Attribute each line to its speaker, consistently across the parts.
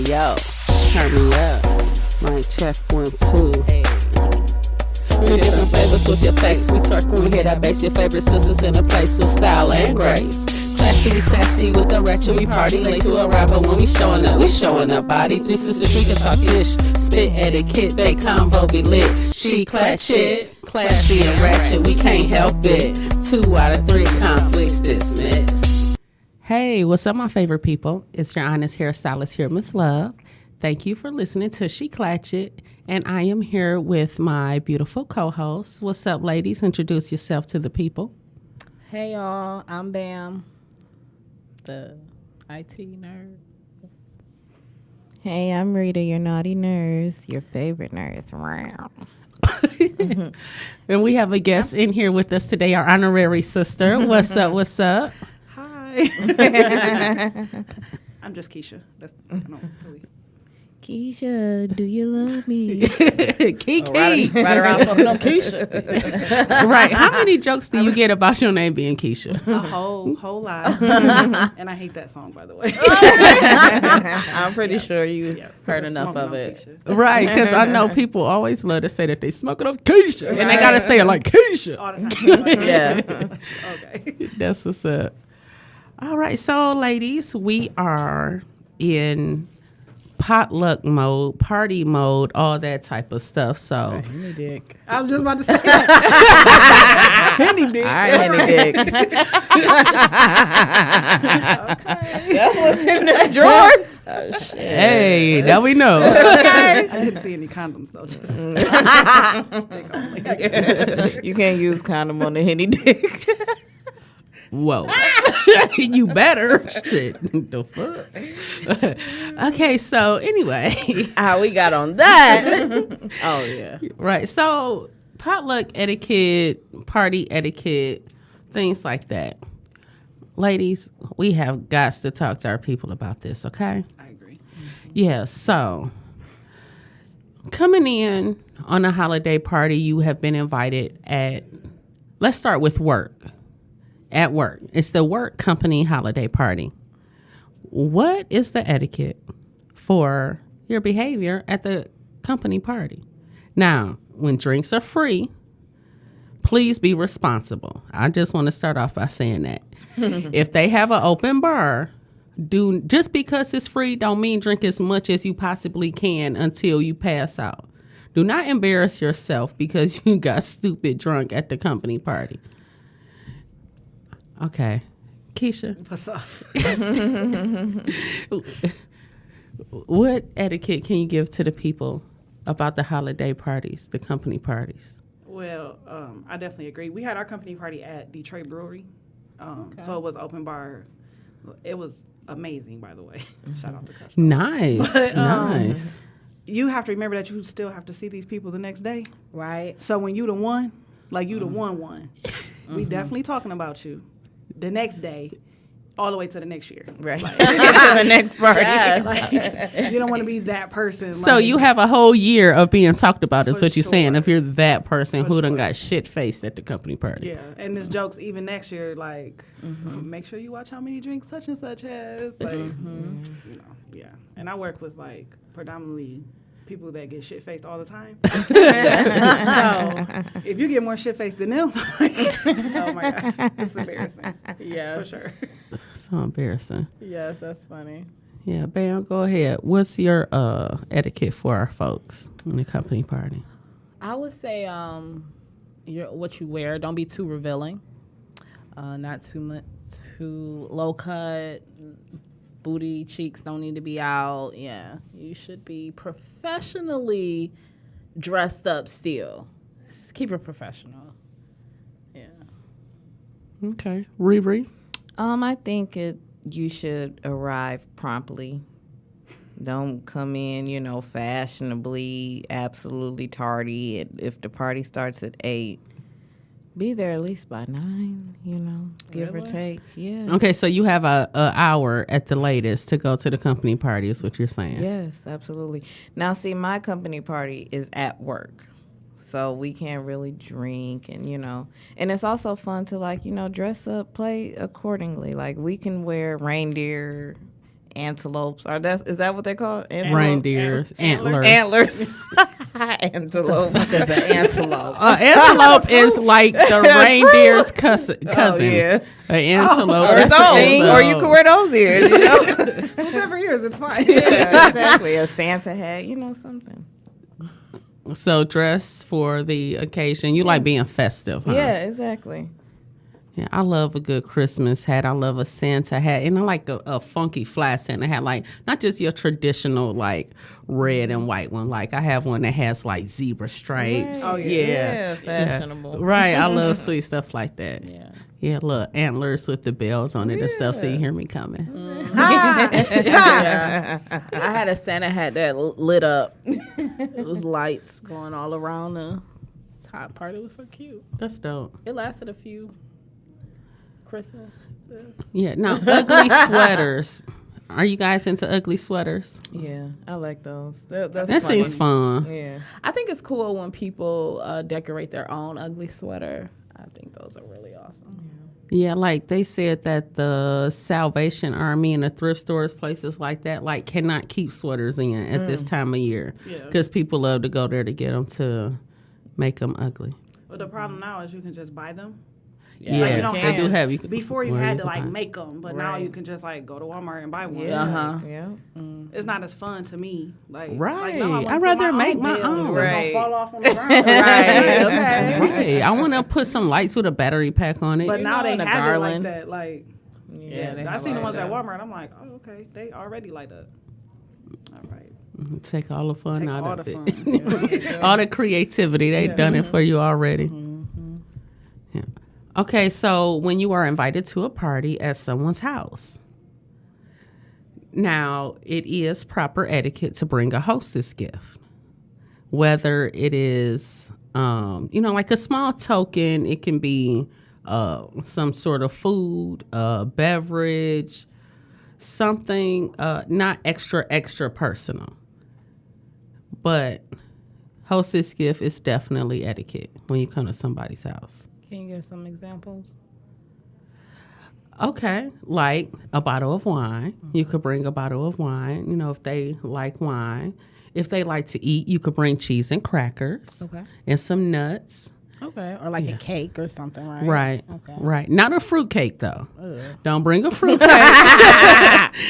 Speaker 1: yo, turn me up. Mic check 1, 2. Hey. Three different flavors, what's your taste? We twerk when we hear that bass. Your favorite sisters in a place with style and grace. Classy, we sassy with the ratchet. We party late to a rapper when we showing up. We showing up body. Three sisters, we can talk ish. Spit etiquette, they convo be lit. She clatchet, classy and ratchet. We can't help it. 2 out of 3 conflicts dismissed. Hey, what's up, my favorite people? It's your honest hairstylist here, Miss Love. Thank you for listening to She Clatchet. And I am here with my beautiful co-host. What's up, ladies? Introduce yourself to the people.
Speaker 2: Hey, y'all. I'm Bam, the IT nerd.
Speaker 3: Hey, I'm Rita, your naughty nurse, your favorite nurse.
Speaker 1: And we have a guest in here with us today, our honorary sister. What's up? What's up?
Speaker 4: Hi. I'm just Keisha. I don't really.
Speaker 3: Keisha, do you love me?
Speaker 1: Kiki.
Speaker 2: Right around fucking up Keisha.
Speaker 1: Right. How many jokes do you get about your name being Keisha?
Speaker 4: A whole lot. And I hate that song, by the way.
Speaker 3: I'm pretty sure you heard enough of it.
Speaker 4: Keisha.
Speaker 1: Right, because I know people always love to say that they smoking up Keisha. And they got to say it like Keisha.
Speaker 4: All the time. Like,
Speaker 3: Yeah.
Speaker 4: Okay.
Speaker 1: That's what's up. All right, so ladies, we are in potluck mode, party mode, all that type of stuff. So
Speaker 2: Henny dick.
Speaker 4: I was just about to say that.
Speaker 3: Henny dick. All right, Henny dick.
Speaker 4: Okay.
Speaker 3: That's what's in the drawers. Oh, shit.
Speaker 1: hey, now we know.
Speaker 4: I didn't see any condoms, though. Just stick only.
Speaker 3: You can't use condom on the Henny dick.
Speaker 1: Whoa. You better. Shit. The fuck? Okay, so anyway.
Speaker 3: How we got on that? Oh, yeah.
Speaker 1: Right. So potluck etiquette, party etiquette, things like that. Ladies, we have got to talk to our people about this, okay?
Speaker 4: I agree.
Speaker 1: Yeah, so coming in on a holiday party, you have been invited at, let's start with work. At work. It's the work company holiday party. What is the etiquette for your behavior at the company party? Now, when drinks are free, please be responsible. I just want to start off by saying that. If they have an open bar, just because it's free don't mean drink as much as you possibly can until you pass out. Do not embarrass yourself because you got stupid drunk at the company party. Okay. Keisha,
Speaker 4: What's up?
Speaker 1: what etiquette can you give to the people about the holiday parties, the company parties?
Speaker 4: Well, I definitely agree. We had our company party at Detroit Brewery. So it was open bar. It was amazing, by the way. Shout out to customers.
Speaker 1: Nice.
Speaker 4: But,
Speaker 1: Nice.
Speaker 4: You have to remember that you still have to see these people the next day.
Speaker 2: Right.
Speaker 4: So when you the one, like you the one, we definitely talking about you the next day, all the way to the next year.
Speaker 3: Right. To the next party.
Speaker 4: Yeah, like, you don't want to be that person.
Speaker 1: So
Speaker 4: like,
Speaker 1: you have a whole year of being talked about is
Speaker 4: For
Speaker 1: what you're saying
Speaker 4: sure.
Speaker 1: if you're that person
Speaker 4: For
Speaker 1: who done
Speaker 4: sure.
Speaker 1: got shit-faced at the company party.
Speaker 4: Yeah, and there's jokes even next year, like, make sure you watch how many drinks such and such has. Like, you know, yeah. And I work with, like, predominantly people that get shit-faced all the time. So if you get more shit-faced than them, oh, my God, it's embarrassing.
Speaker 2: Yes.
Speaker 4: For sure.
Speaker 1: So embarrassing.
Speaker 2: Yes, that's funny.
Speaker 1: Yeah, Bam, go ahead. What's your etiquette for our folks in the company party?
Speaker 2: I would say what you wear. Don't be too revealing. Not too much, too low cut. Booty cheeks don't need to be out. Yeah, you should be professionally dressed up still. Just keep it professional. Yeah.
Speaker 1: Okay. Riri?
Speaker 3: I think you should arrive promptly. Don't come in, fashionably, absolutely tardy. And if the party starts at 8, be there at least by 9, give or take. Yeah.
Speaker 1: Okay, so you have a hour at the latest to go to the company party is what you're saying.
Speaker 3: Yes, absolutely. Now, see, my company party is at work. So we can't really drink and, and it's also fun to, dress up, play accordingly. Like, we can wear reindeer antelopes. Is that what they call
Speaker 1: Reindeers, antlers.
Speaker 3: Antlers. Antelope.
Speaker 2: There's an antelope.
Speaker 1: Antelope is like the reindeer's cousin.
Speaker 3: Yeah.
Speaker 1: An antelope.
Speaker 3: Or
Speaker 1: is
Speaker 3: those. Or you can wear those ears, you know?
Speaker 4: Whatever yours, it's fine.
Speaker 3: Yeah, exactly. A Santa hat, something.
Speaker 1: So dress for the occasion. You like being festive, huh?
Speaker 3: Yeah, exactly.
Speaker 1: Yeah, I love a good Christmas hat. I love a Santa hat. And I like a funky flat Santa hat. Like, not just your traditional, like, red and white one. Like, I have one that has, like, zebra stripes.
Speaker 3: Right.
Speaker 4: Oh, yeah.
Speaker 3: Yeah, fashionable.
Speaker 1: Yeah. Right. I love sweet stuff like that.
Speaker 2: Yeah.
Speaker 1: Yeah, look, antlers with the bells on it and stuff, so you hear me coming.
Speaker 2: Yeah. I had a Santa hat that lit up. It was lights going all around the top part. It was so cute.
Speaker 1: That's dope.
Speaker 2: It lasted a few Christmas.
Speaker 1: Yeah, now, ugly sweaters. Are you guys into ugly sweaters?
Speaker 3: Yeah, I like those. That's
Speaker 1: That
Speaker 3: funny.
Speaker 1: seems fun.
Speaker 3: Yeah.
Speaker 2: I think it's cool when people decorate their own ugly sweater. I think those are really awesome.
Speaker 1: Yeah, like they said that the Salvation Army and the thrift stores, places like that, like cannot keep sweaters in at this time of year
Speaker 4: Yeah.
Speaker 1: because people love to go there to get them to make them ugly.
Speaker 4: But the problem now is you can just buy them.
Speaker 1: Yeah,
Speaker 4: Like, you don't
Speaker 1: they do have. You can,
Speaker 4: Before you
Speaker 1: or
Speaker 4: had to
Speaker 1: can
Speaker 4: like
Speaker 1: buy.
Speaker 4: make them, but now
Speaker 3: Right.
Speaker 4: you can just like go to Walmart and buy one.
Speaker 3: Yeah.
Speaker 2: Uh-huh.
Speaker 3: Yeah.
Speaker 4: It's not as fun to me. Like
Speaker 1: Right.
Speaker 4: no, I wanna
Speaker 1: I'd
Speaker 4: put
Speaker 1: rather
Speaker 4: my
Speaker 1: make
Speaker 4: own
Speaker 1: my
Speaker 4: bills
Speaker 1: own.
Speaker 4: that's
Speaker 3: Right.
Speaker 4: gonna fall off on the ground.
Speaker 2: Right. Okay.
Speaker 1: Right. I want to put some lights with a battery pack on it.
Speaker 4: But now they
Speaker 2: and a
Speaker 4: have
Speaker 2: garland.
Speaker 4: it like that. Like
Speaker 2: Yeah, they
Speaker 4: I
Speaker 2: have
Speaker 4: seen the
Speaker 2: all
Speaker 4: ones
Speaker 2: that.
Speaker 4: at Walmart. I'm like, oh okay, they already light up. All right,
Speaker 1: Take all the fun
Speaker 4: take
Speaker 1: out
Speaker 4: all
Speaker 1: of
Speaker 4: the
Speaker 1: it.
Speaker 4: fun.
Speaker 1: All the creativity. They've done it for you already. Yeah. Okay, so when you are invited to a party at someone's house, now it is proper etiquette to bring a hostess gift. Whether it is, like a small token, it can be some sort of food, beverage, something not extra personal. But hostess gift is definitely etiquette when you come to somebody's house.
Speaker 2: Can you give some examples?
Speaker 1: Okay, like a bottle of wine. You could bring a bottle of wine, if they like wine. If they like to eat, you could bring cheese and crackers
Speaker 2: Okay.
Speaker 1: and some nuts.
Speaker 2: Okay. Or like a cake or something, right?
Speaker 1: Right,
Speaker 2: Okay.
Speaker 1: right. Not a fruit cake, though. Don't bring a fruit cake.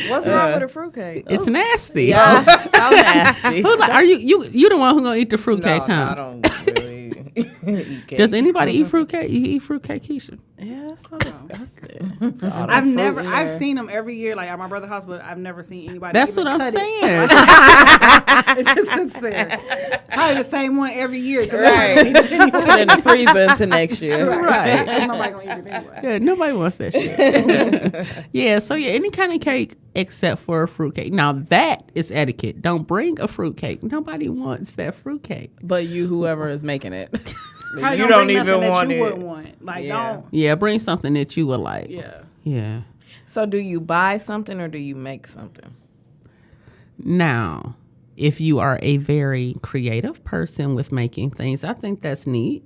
Speaker 3: What's wrong with a fruitcake?
Speaker 1: It's nasty.
Speaker 3: So nasty.
Speaker 1: Are you the one who gonna eat the fruit cake,
Speaker 3: No,
Speaker 1: huh?
Speaker 3: I don't really eat cake.
Speaker 1: Does anybody eat fruit cake? You eat fruit cake, Keisha?
Speaker 2: Yeah, that's so disgusting.
Speaker 4: I've seen them every year, like at my brother's house, but I've never seen anybody.
Speaker 1: That's
Speaker 4: even
Speaker 1: what I'm
Speaker 4: cut it.
Speaker 1: saying.
Speaker 4: It just sits there. Probably the same one every year.
Speaker 3: Right.
Speaker 2: Put it in the freezer until next year.
Speaker 1: Right.
Speaker 4: Nobody gonna eat it anyway.
Speaker 1: Yeah, nobody wants that shit. Yeah, so any kind of cake except for a fruit cake. Now that is etiquette. Don't bring a fruit cake. Nobody wants that fruit cake.
Speaker 2: But you, whoever is making it.
Speaker 4: Probably
Speaker 3: You
Speaker 4: gonna
Speaker 3: don't
Speaker 4: bring
Speaker 3: even
Speaker 4: nothing
Speaker 3: want
Speaker 4: that you
Speaker 3: it.
Speaker 4: wouldn't want. Like
Speaker 3: Yeah.
Speaker 4: don't.
Speaker 1: Yeah, bring something that you would like.
Speaker 4: Yeah.
Speaker 1: Yeah.
Speaker 3: So do you buy something or do you make something?
Speaker 1: Now, if you are a very creative person with making things, I think that's neat.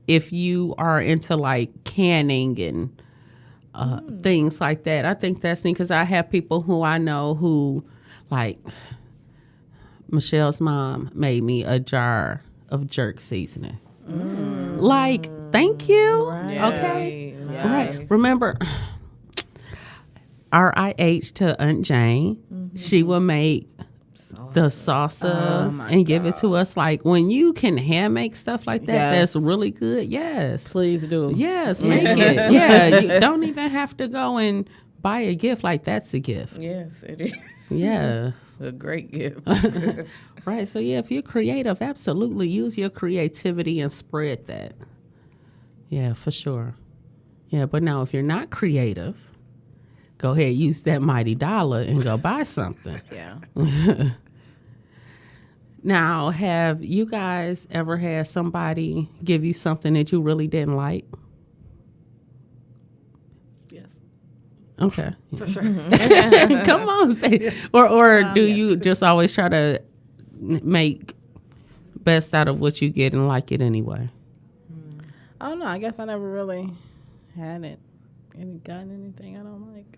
Speaker 1: If you are into like canning and things like that, I think that's neat because I have people who I know who, like, Michelle's mom made me a jar of jerk seasoning. Like, thank you. Okay. Right. Remember, RIH to Aunt Jane. She will make the salsa and give it to us. Like, when you can hand make stuff like that,
Speaker 2: Yes.
Speaker 1: that's really good. Yes.
Speaker 2: Please do.
Speaker 1: Yes, make it. Yeah, you don't even have to go and buy a gift. Like, that's a gift.
Speaker 3: Yes, it is.
Speaker 1: Yeah.
Speaker 3: A great gift.
Speaker 1: Right. So, yeah, if you're creative, absolutely use your creativity and spread that. Yeah, for sure. Yeah, but now if you're not creative, go ahead, use that mighty dollar and go buy something.
Speaker 2: Yeah.
Speaker 1: Now, have you guys ever had somebody give you something that you really didn't like?
Speaker 4: Yes.
Speaker 1: Okay.
Speaker 4: For sure.
Speaker 1: Come on, say. Or do
Speaker 4: Yes.
Speaker 1: you just always try to make best out of what you get and like it anyway?
Speaker 2: I don't know. I guess I never really had it. Gotten anything I don't like.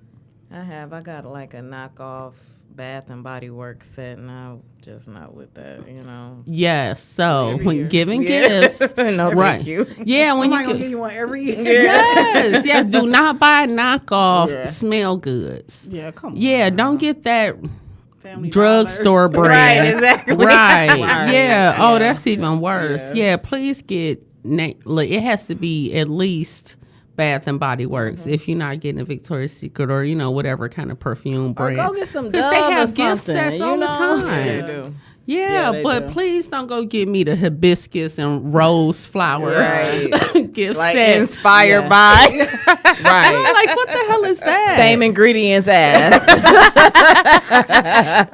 Speaker 3: I got like a knockoff Bath and Body Works set, and I'm just not with that, you know.
Speaker 1: Yes. So
Speaker 4: Every
Speaker 1: when
Speaker 4: year.
Speaker 1: giving gifts,
Speaker 3: No,
Speaker 1: right?
Speaker 3: thank you.
Speaker 1: Yeah, when
Speaker 4: Somebody
Speaker 1: you
Speaker 4: gonna give you one every year.
Speaker 1: yes. Do not buy knockoff
Speaker 3: Yeah.
Speaker 1: smell goods.
Speaker 2: Yeah, come on.
Speaker 1: Yeah, don't get that
Speaker 4: Family
Speaker 1: drugstore
Speaker 3: Right,
Speaker 1: brand.
Speaker 3: exactly.
Speaker 1: Right.
Speaker 2: Right.
Speaker 1: Yeah. Oh,
Speaker 3: Yeah.
Speaker 1: that's even worse.
Speaker 3: Yes.
Speaker 1: Yeah. Please get. Look, it has to be at least Bath and Body Works if you're not getting a Victoria's Secret or whatever kind of perfume
Speaker 2: Or
Speaker 1: brand.
Speaker 2: go get some
Speaker 1: Because
Speaker 2: Dove
Speaker 1: they have
Speaker 2: or
Speaker 1: gift
Speaker 2: something,
Speaker 1: sets all the time.
Speaker 3: They do.
Speaker 1: Yeah,
Speaker 2: they
Speaker 1: but
Speaker 2: do.
Speaker 1: please don't go get me the hibiscus and rose flower
Speaker 3: Right.
Speaker 1: gift
Speaker 3: Like
Speaker 1: set.
Speaker 3: inspired
Speaker 2: Yeah.
Speaker 3: by.
Speaker 1: I'm like, what the hell is that?
Speaker 2: Same ingredients as.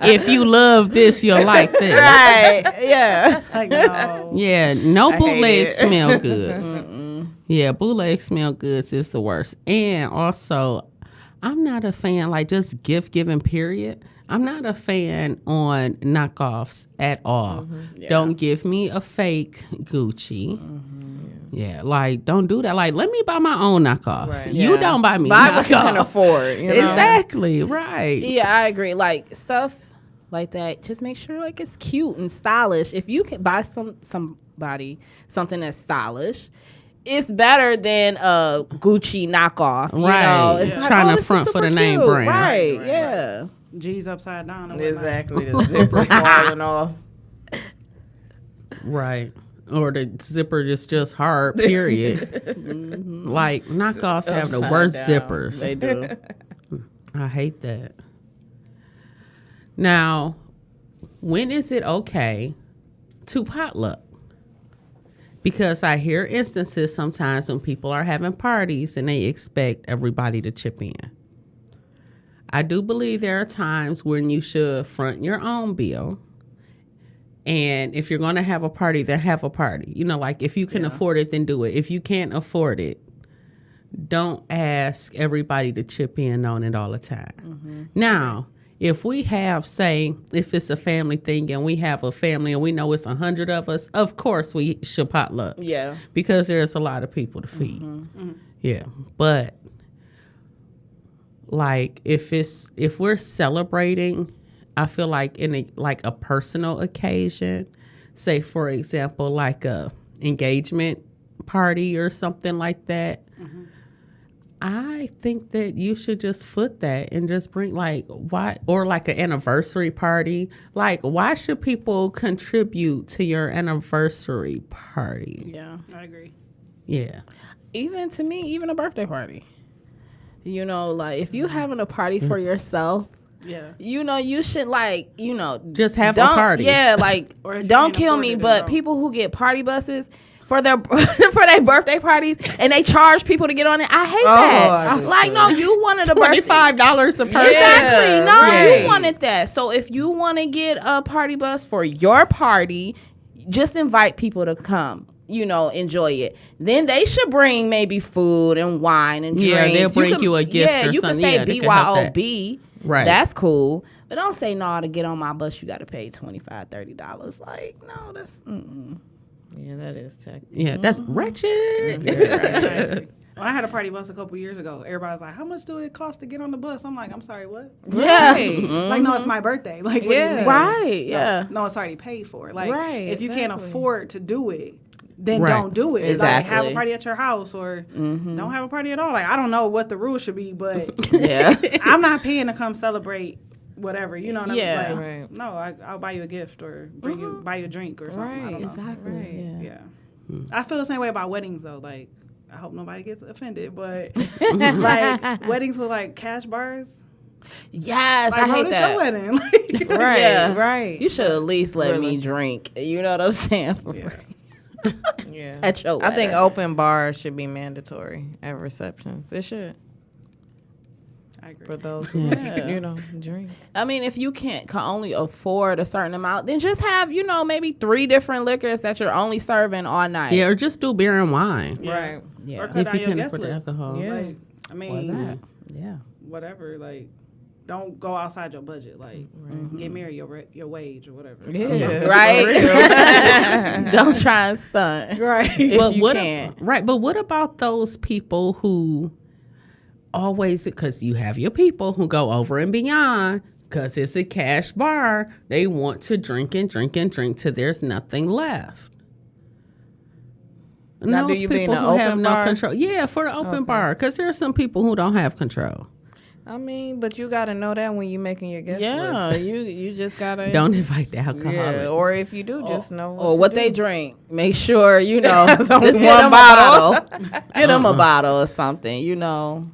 Speaker 1: If you love this, you'll like this.
Speaker 3: Right. Yeah.
Speaker 4: Like, no.
Speaker 1: Yeah, no
Speaker 3: hate
Speaker 1: bootleg
Speaker 3: it.
Speaker 1: smell goods. Yeah, bootleg smell goods is the worst. And also, I'm not a fan, like just gift giving, period. I'm not a fan on knockoffs at all. Don't give me a fake Gucci. Yeah, like don't do that. Like, let me buy my own knockoff.
Speaker 3: Right.
Speaker 1: You
Speaker 2: Yeah.
Speaker 1: don't buy me
Speaker 3: Buy
Speaker 1: knockoff.
Speaker 3: what you can afford, you know?
Speaker 1: Exactly, right.
Speaker 2: Yeah, I agree. Like stuff like that, just make sure like it's cute and stylish. If you can buy somebody something that's stylish, it's better than a Gucci knockoff. You
Speaker 1: Right.
Speaker 2: know, it's
Speaker 1: Yeah.
Speaker 2: like,
Speaker 1: Trying to
Speaker 2: this is
Speaker 1: front for
Speaker 2: super
Speaker 1: the name
Speaker 2: cute.
Speaker 1: brand.
Speaker 2: Right?
Speaker 4: Right,
Speaker 2: Yeah.
Speaker 4: G's upside down. And whatnot.
Speaker 3: Exactly. The zipper falling off.
Speaker 1: Right. Or the zipper is just hard, period. Like, knockoffs have the
Speaker 3: Upside
Speaker 1: worst
Speaker 3: down.
Speaker 1: zippers.
Speaker 2: They do.
Speaker 1: I hate that. Now, when is it okay to potluck? Because I hear instances sometimes when people are having parties and they expect everybody to chip in. I do believe there are times when you should front your own bill. And if you're going to have a party, then have a party. You know, like if you can afford it, then do it. If you can't afford it, don't ask everybody to chip in on it all the time. Now, if we have, say, if it's a family thing and we have a family and we know it's 100 of us, of course we should potluck.
Speaker 2: Yeah.
Speaker 1: Because there's a lot of people to feed. Yeah. But like if we're celebrating, I feel like in a personal occasion, say for example, like a engagement party or something like that, I think that you should just foot that and just bring why, or like an anniversary party. Like, why should people contribute to your anniversary party?
Speaker 2: Yeah.
Speaker 4: I agree.
Speaker 1: Yeah.
Speaker 2: Even to me, even a birthday party. You know, like if you having a party for yourself,
Speaker 4: Yeah.
Speaker 2: you know, you should
Speaker 1: Just have a
Speaker 2: don't-
Speaker 1: party.
Speaker 2: Yeah, like
Speaker 4: Or if you
Speaker 2: don't
Speaker 4: can't
Speaker 2: kill
Speaker 4: afford
Speaker 2: me,
Speaker 4: it,
Speaker 2: but
Speaker 4: don't.
Speaker 2: people who get party buses for their for their birthday parties and they charge people to get on it, I hate that.
Speaker 3: I
Speaker 2: Like, no, you wanted a birthday.
Speaker 1: $25 a person.
Speaker 2: Exactly. No,
Speaker 3: right.
Speaker 2: you wanted that. So if you want to get a party bus for your party, just invite people to come. You know, enjoy it. Then they should bring maybe food and wine and drinks.
Speaker 1: Yeah, they'll bring you a gift
Speaker 2: Yeah,
Speaker 1: or
Speaker 2: you
Speaker 1: something.
Speaker 2: can say
Speaker 1: Yeah, they can help that.
Speaker 2: BYOB.
Speaker 1: Right.
Speaker 2: That's cool. But don't say, no, to get on my bus, you got to pay $25, $30. Like, no, that's...
Speaker 3: Yeah, that is technical.
Speaker 1: Yeah, that's wretched.
Speaker 4: When I had a party bus a couple years ago, everybody was like, "How much do it cost to get on the bus?" I'm like, "I'm sorry, what?"
Speaker 2: Yeah.
Speaker 4: Like, no, it's my birthday. Like, what do you
Speaker 3: Yeah.
Speaker 4: mean?
Speaker 2: Right, yeah.
Speaker 4: No, it's already paid for. Like,
Speaker 3: Right,
Speaker 4: if you can't
Speaker 3: exactly.
Speaker 4: afford to do it, then
Speaker 1: Right.
Speaker 4: don't do it. Like,
Speaker 2: Exactly.
Speaker 4: have a party at your house or don't have a party at all. Like, I don't know what the rules should be, but
Speaker 2: Yeah.
Speaker 4: I'm not paying to come celebrate whatever. You know what
Speaker 2: Yeah.
Speaker 4: I mean? Like,
Speaker 3: Right.
Speaker 4: no, I'll buy you a gift or bring you buy you a drink or something. I
Speaker 3: Right,
Speaker 4: don't know.
Speaker 2: Exactly.
Speaker 3: Right.
Speaker 2: Yeah.
Speaker 4: Yeah. I feel the same way about weddings though. Like, I hope nobody gets offended, but like weddings with like cash bars.
Speaker 2: Yes,
Speaker 4: Like,
Speaker 2: I
Speaker 4: bro,
Speaker 2: hate
Speaker 4: this
Speaker 2: that.
Speaker 4: your wedding. Like,
Speaker 3: Right,
Speaker 2: Yeah.
Speaker 3: right.
Speaker 2: You should at least let
Speaker 3: Really.
Speaker 2: me drink. You know what I'm saying? For
Speaker 4: Yeah.
Speaker 2: free.
Speaker 3: Yeah.
Speaker 2: At your
Speaker 3: I think
Speaker 2: wedding.
Speaker 3: open bars should be mandatory at receptions. It should.
Speaker 4: I agree.
Speaker 3: For those who, you know, drink.
Speaker 2: I mean, if you can only afford a certain amount, then just have, maybe 3 different liquors that you're only serving all night.
Speaker 1: Yeah, or just do beer and wine.
Speaker 4: Yeah.
Speaker 3: Right.
Speaker 2: Yeah.
Speaker 4: Or cut
Speaker 1: If
Speaker 4: down
Speaker 1: you
Speaker 4: your
Speaker 1: can
Speaker 4: guest
Speaker 1: afford the
Speaker 4: list.
Speaker 1: alcohol.
Speaker 3: Yeah.
Speaker 4: Like, I mean,
Speaker 2: Yeah.
Speaker 4: whatever. Like, don't go outside your budget. Like, get married your wage or whatever.
Speaker 3: Yeah.
Speaker 2: Right? Don't try and stunt.
Speaker 4: Right.
Speaker 2: If
Speaker 1: But
Speaker 2: you
Speaker 1: what
Speaker 2: can.
Speaker 1: right? But what about those people who always, because you have your people who go over and beyond, because it's a cash bar. They want to drink and drink and drink till there's nothing left.
Speaker 3: Now,
Speaker 1: Those
Speaker 3: do you mean
Speaker 1: people
Speaker 3: the
Speaker 1: who
Speaker 3: open
Speaker 1: have no
Speaker 3: bar?
Speaker 1: control. Yeah, for the open bar, because there are some people who don't have control.
Speaker 3: I mean, but you got to know that when you're making your guest
Speaker 2: Yeah,
Speaker 3: list.
Speaker 2: you just gotta
Speaker 1: Don't invite the alcoholic.
Speaker 3: Yeah, or if you do, just know what
Speaker 2: or
Speaker 3: to
Speaker 2: what
Speaker 3: do.
Speaker 2: they drink. Make sure just
Speaker 3: only
Speaker 2: get
Speaker 3: one
Speaker 2: them a bottle. Get them a bottle or something.
Speaker 4: Or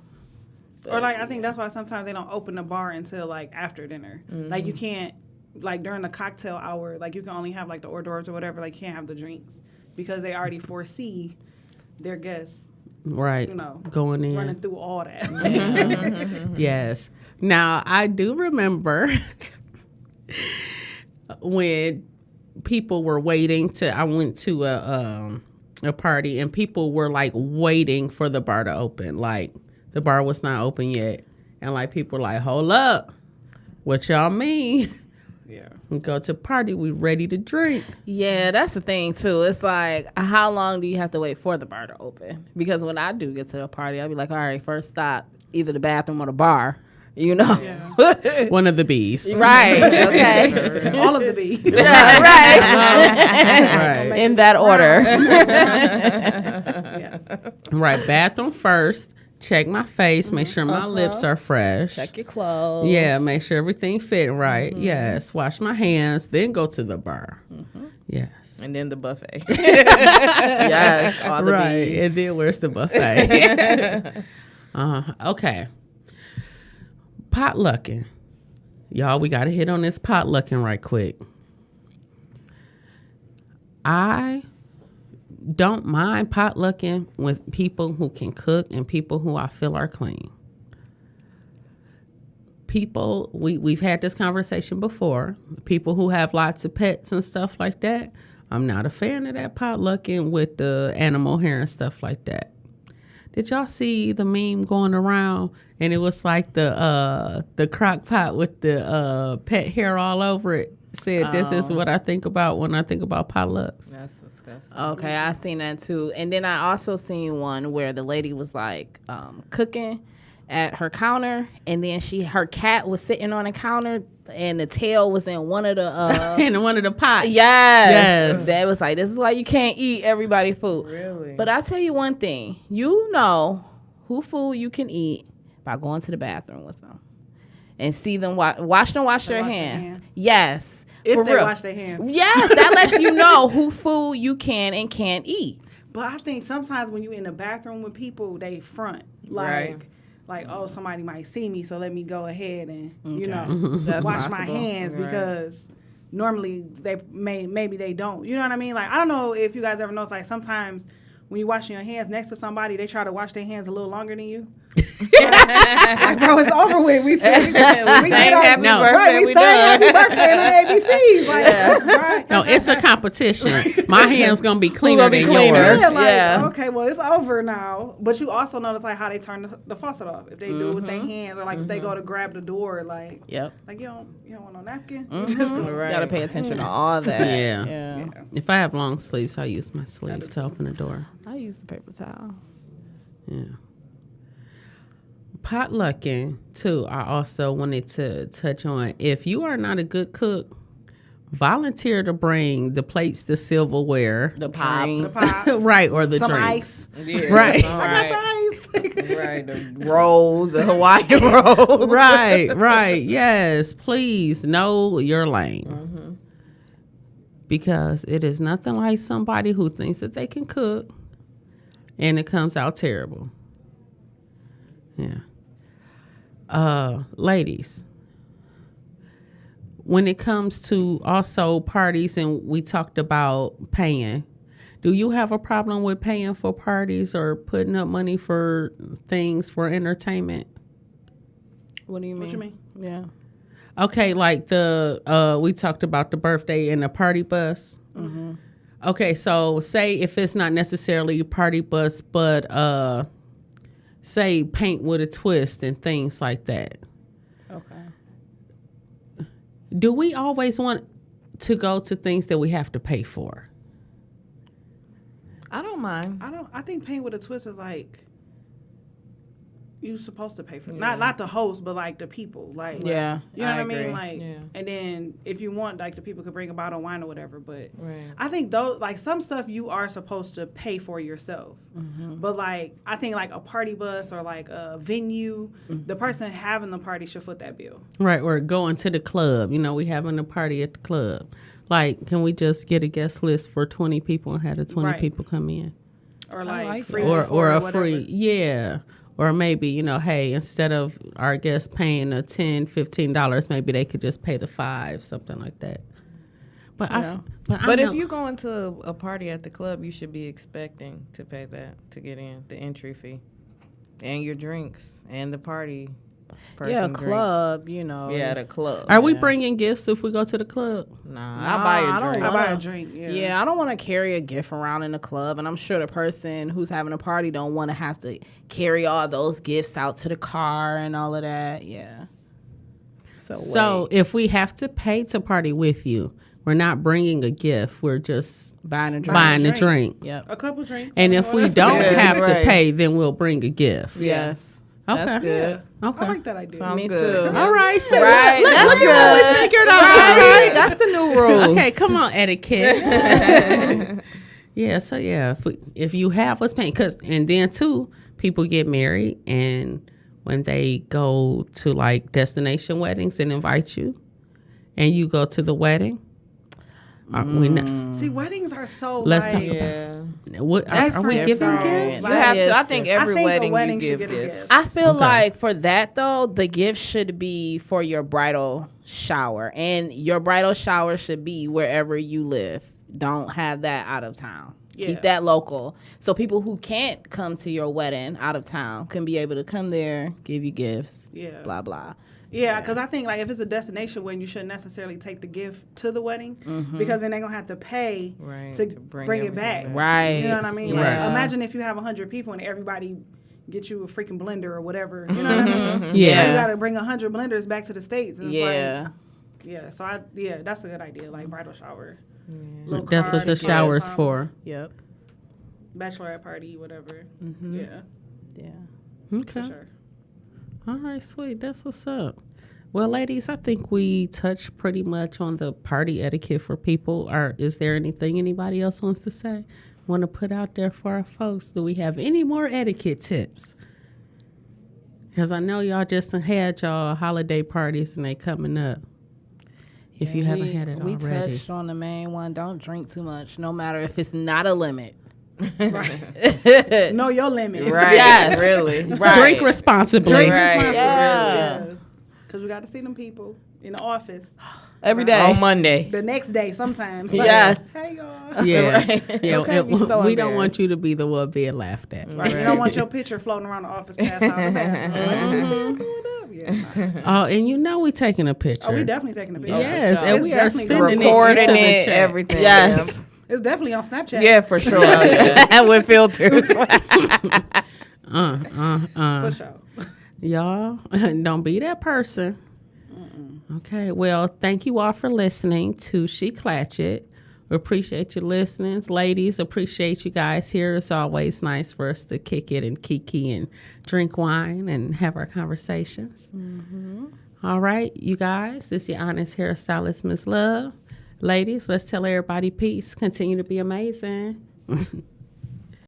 Speaker 4: like I think that's why sometimes they don't open the bar until like after dinner. Like you can't like during the cocktail hour, like you can only have like the hors d'oeuvres or whatever. Like you can't have the drinks because they already foresee their guests,
Speaker 1: Right. Going in.
Speaker 4: running through all that.
Speaker 1: Yes. Now, I do remember when people were waiting I went to a party and people were like waiting for the bar to open. Like the bar was not open yet. And like people were like, hold up. What y'all mean?
Speaker 4: Yeah.
Speaker 1: We go to party, we ready to drink.
Speaker 2: Yeah, that's the thing too. It's like, how long do you have to wait for the bar to open? Because when I do get to the party, I'll be like, all right, first stop, either the bathroom or the bar.
Speaker 4: Yeah.
Speaker 1: One of the B's.
Speaker 2: Right. Okay.
Speaker 4: All of the bees.
Speaker 2: Yeah, right.
Speaker 1: Right.
Speaker 2: In that order.
Speaker 4: Yeah.
Speaker 1: Right. Bathroom first. Check my face. Make sure my lips are fresh.
Speaker 2: Check your clothes.
Speaker 1: Yeah, make sure everything fit right. Yes, wash my hands, then go to the bar. Yes.
Speaker 3: And then the buffet.
Speaker 2: Yes. All the
Speaker 1: Right,
Speaker 2: bees.
Speaker 1: and then where's the buffet? Okay. Potlucking. Y'all, we got to hit on this potlucking right quick. I don't mind potlucking with people who can cook and people who I feel are clean. People, we've had this conversation before. People who have lots of pets and stuff like that, I'm not a fan of that potlucking with the animal hair and stuff like that. Did y'all see the meme going around? And it was like the crock pot with the pet hair all over it. Said, this is what I think about when I think about potlucks.
Speaker 3: That's disgusting.
Speaker 2: Okay, I seen that too. And then I also seen one where the lady was like cooking at her counter, and then her cat was sitting on the counter, and the tail was in one of the
Speaker 1: In one of the pots.
Speaker 2: yes. That was like, this is why you can't eat everybody's food.
Speaker 3: Really?
Speaker 2: But I tell you one thing, you know who food you can eat by going to the bathroom with them and see them watch them wash their
Speaker 4: wash their
Speaker 2: hands.
Speaker 4: hands.
Speaker 2: Yes.
Speaker 4: If
Speaker 2: For
Speaker 4: they
Speaker 2: real.
Speaker 4: wash their hands.
Speaker 2: Yes, that lets you know who food you can and can't eat.
Speaker 4: But I think sometimes when you're in the bathroom with people, they front. Like, oh, somebody might see me, so let me go ahead and,
Speaker 2: That's
Speaker 4: wash my
Speaker 2: possible.
Speaker 4: hands
Speaker 3: Right.
Speaker 4: because normally maybe they don't. You know what I mean? Like, I don't know if you guys ever notice, like, sometimes when you're washing your hands next to somebody, they try to wash their hands a little longer than you. Like, bro, it's over with. We sang
Speaker 3: happy
Speaker 1: No.
Speaker 3: birthday.
Speaker 4: Right, we sang happy birthday in the ABCs. Like, that's right.
Speaker 1: No, it's a competition. My hand's gonna be cleaner
Speaker 2: gonna be
Speaker 1: than
Speaker 2: cleaner?
Speaker 1: yours.
Speaker 4: Yeah, like,
Speaker 2: Yeah.
Speaker 4: okay, well, it's over now. But you also notice, like, how they turn the faucet off. If they do it with their hands, or, like, if they go to grab the door, like,
Speaker 2: Yep.
Speaker 4: like you don't want no napkin?
Speaker 3: Right.
Speaker 2: Gotta pay attention to all that.
Speaker 1: Yeah. If I have long sleeves, I use my sleeve to open the door.
Speaker 2: I use the paper towel.
Speaker 1: Yeah. Potlucking, too, I also wanted to touch on. If you are not a good cook, volunteer to bring the plates, the silverware,
Speaker 3: The pop.
Speaker 4: The pop.
Speaker 1: right, or the
Speaker 4: Some
Speaker 1: drinks.
Speaker 3: Yeah.
Speaker 1: Right.
Speaker 4: I got the ice.
Speaker 3: Right. The rolls, the Hawaiian rolls.
Speaker 1: Right, yes. Please know your lane. Because it is nothing like somebody who thinks that they can cook and it comes out terrible. Yeah. Ladies, when it comes to also parties, and we talked about paying, do you have a problem with paying for parties or putting up money for things for entertainment?
Speaker 2: What do you mean?
Speaker 4: What you mean?
Speaker 2: Yeah.
Speaker 1: Okay, like we talked about the birthday and the party bus. Mm-hmm. Okay, so say if it's not necessarily a party bus, but say paint with a twist and things like that.
Speaker 2: Okay.
Speaker 1: Do we always want to go to things that we have to pay for?
Speaker 3: I don't mind.
Speaker 4: I think paint with a twist is like you supposed to pay for it. Not the host, but like the people. Like
Speaker 2: Yeah,
Speaker 4: you know what I
Speaker 2: agree.
Speaker 4: mean? Like
Speaker 3: Yeah.
Speaker 4: and then if you want, like the people could bring a bottle of wine or whatever. But
Speaker 3: Right.
Speaker 4: I think those like some stuff you are supposed to pay for yourself. But like I think like a party bus or like a venue, the person having the party should foot that bill.
Speaker 1: Right, or going to the club. You know, we having a party at the club. Like, can we just get a guest list for 20 people and have the 20
Speaker 4: Right.
Speaker 1: people come in?
Speaker 4: Or like,
Speaker 2: like
Speaker 4: free
Speaker 2: that.
Speaker 1: Or
Speaker 4: before
Speaker 1: a
Speaker 4: whatever.
Speaker 1: free, yeah. Or maybe, you know, hey, instead of our guests paying a $10, $15, maybe they could just pay the $5, something like that. But
Speaker 3: But if you go into a party at the club, you should be expecting to pay that to get in, the entry fee. And your drinks and the party person
Speaker 2: Yeah,
Speaker 3: drinks.
Speaker 2: club, you know.
Speaker 3: Yeah, the club.
Speaker 1: are we bringing gifts if we go to the club?
Speaker 3: Nah, I'll buy
Speaker 2: I
Speaker 3: a
Speaker 2: don't
Speaker 3: drink.
Speaker 4: I buy a
Speaker 2: wanna-
Speaker 4: drink. Yeah.
Speaker 2: Yeah, I don't want to carry a gift around in the club, and I'm sure the person who's having a party don't want to have to carry all those gifts out to the car and all of that. Yeah.
Speaker 1: So if we have to pay to party with you, we're not bringing a gift. We're just
Speaker 2: buying a drink.
Speaker 1: buying a
Speaker 4: drink.
Speaker 1: drink.
Speaker 2: Yep.
Speaker 4: A couple drinks.
Speaker 1: And if we don't
Speaker 3: Yeah,
Speaker 1: have
Speaker 3: right.
Speaker 1: to pay, then we'll bring a gift.
Speaker 2: Yes.
Speaker 1: Okay.
Speaker 3: That's good.
Speaker 1: Okay.
Speaker 4: I like that idea.
Speaker 3: Sounds
Speaker 2: Me
Speaker 3: good.
Speaker 2: too.
Speaker 1: All right. So
Speaker 2: Right,
Speaker 1: look,
Speaker 2: that's
Speaker 1: look at what we
Speaker 2: good.
Speaker 1: figured out.
Speaker 2: Right,
Speaker 1: All right.
Speaker 2: that's the new rules.
Speaker 1: Okay, come on, etiquette. Yeah, so yeah, if you have what's paying, and then too, people get married, and when they go to like destination weddings and invite you, and you go to the wedding, we not,
Speaker 4: See, weddings are so
Speaker 1: Let's
Speaker 4: like,
Speaker 1: talk
Speaker 3: Yeah.
Speaker 1: what,
Speaker 4: That's
Speaker 1: are we giving
Speaker 4: different.
Speaker 1: gifts?
Speaker 3: You
Speaker 4: That
Speaker 3: have to. I
Speaker 2: is
Speaker 3: think
Speaker 2: different.
Speaker 3: every
Speaker 4: I think a
Speaker 3: wedding
Speaker 4: wedding
Speaker 3: you
Speaker 4: should
Speaker 3: give
Speaker 4: get a
Speaker 3: gifts.
Speaker 4: gift.
Speaker 2: I feel
Speaker 1: Okay.
Speaker 2: like for that though, the gift should be for your bridal shower, and your bridal shower should be wherever you live. Don't have that out of town.
Speaker 4: Yeah.
Speaker 2: Keep that local, so people who can't come to your wedding out of town can be able to come there, give you gifts.
Speaker 4: Yeah.
Speaker 2: Blah blah.
Speaker 4: Yeah, because I think like if it's a destination wedding, you shouldn't necessarily take the gift to the wedding because then they're gonna have to pay
Speaker 3: Right,
Speaker 4: to
Speaker 3: to bring
Speaker 4: bring it
Speaker 3: everything
Speaker 4: back.
Speaker 3: back.
Speaker 2: Right.
Speaker 4: You know what I mean?
Speaker 1: Right.
Speaker 4: Like, imagine if you have 100 people and everybody get you a freaking blender or whatever. You know what I mean?
Speaker 1: Yeah.
Speaker 4: You got to bring 100 blenders back to the States. And it's
Speaker 2: Yeah.
Speaker 4: Like, yeah. So that's a good idea. Like bridal shower. Little
Speaker 1: That's what
Speaker 4: card,
Speaker 1: the
Speaker 4: gift,
Speaker 1: shower's
Speaker 4: something.
Speaker 1: for.
Speaker 2: Yep.
Speaker 4: Bachelorette party, whatever. Yeah,
Speaker 2: Yeah.
Speaker 1: Okay.
Speaker 4: for sure.
Speaker 1: All right, sweet. That's what's up. Well, ladies, I think we touched pretty much on the party etiquette for people. Or is there anything anybody else wants to say? Want to put out there for our folks? Do we have any more etiquette tips? Because I know y'all just had y'all holiday parties and they coming up. If you haven't had it
Speaker 2: we
Speaker 1: already.
Speaker 2: touched on the main one. Don't drink too much, no matter if it's not a limit.
Speaker 4: Know your limit.
Speaker 3: Right.
Speaker 2: Yes.
Speaker 3: Really.
Speaker 2: Right.
Speaker 1: Drink responsibly.
Speaker 3: Right.
Speaker 2: Yeah.
Speaker 4: Because we got to see them people in the office
Speaker 2: Every day.
Speaker 3: On Monday.
Speaker 4: the next day sometimes.
Speaker 2: Yes.
Speaker 4: Hey, y'all.
Speaker 1: Yeah.
Speaker 3: Right.
Speaker 1: Yeah.
Speaker 2: Okay, be so
Speaker 1: we don't
Speaker 2: embarrassed.
Speaker 1: want you to be the one being laughed at.
Speaker 4: Right. You don't want your picture floating around the office past out the bathroom. Like, what up? Yeah.
Speaker 1: Oh, and you know we taking a picture.
Speaker 4: Oh, we definitely taking a picture.
Speaker 1: Yes,
Speaker 3: sure.
Speaker 1: and
Speaker 4: It's
Speaker 1: we are
Speaker 4: definitely
Speaker 1: sending
Speaker 3: Recording
Speaker 1: it, into the
Speaker 3: it,
Speaker 1: chat.
Speaker 3: everything.
Speaker 2: Yes.
Speaker 4: It's definitely on Snapchat.
Speaker 3: Yeah, for sure. With filters.
Speaker 4: For sure.
Speaker 1: Y'all, don't be that person. Okay, well, thank you all for listening to She Clatchet. We appreciate you listening. Ladies, appreciate you guys here. It's always nice for us to kick it and kiki and drink wine and have our conversations. All right, you guys, this is your honest hairstylist, Miss Love. Ladies, let's tell everybody peace. Continue to be amazing.